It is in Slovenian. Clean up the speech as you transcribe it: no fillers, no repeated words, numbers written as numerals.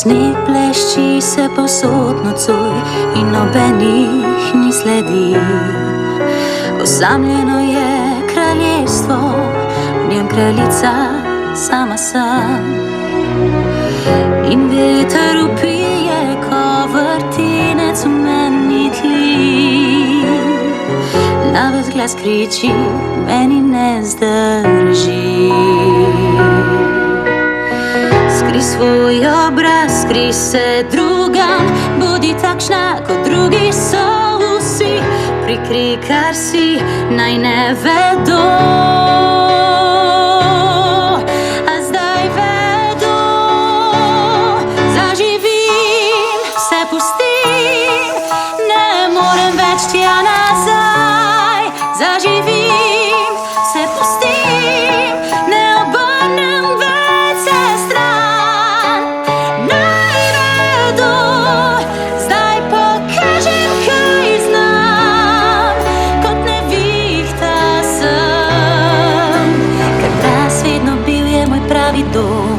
Sneg blešči se povsod nocoj in nobenih ni sledi. Osamljeno je kraljestvo, v njem kraljica sama sam. In veter vpije, ko vrtinec v meni tli. Na ves glas kriči, meni ne zdrži. Skri svoj obraz, skri se drugam, bodi takšna, kot drugi so vsi. Prikri, kar si, naj ne vedo. A zdaj vedo. Zaživim, se pustim, ne morem več tja nazaj. Zaživim, se pustim, ne obrnem več se stran. Naj vedo, zdaj pokažem, kaj znam. Kot nevihta sem, ker ta svet vedno bil je moj pravi dom.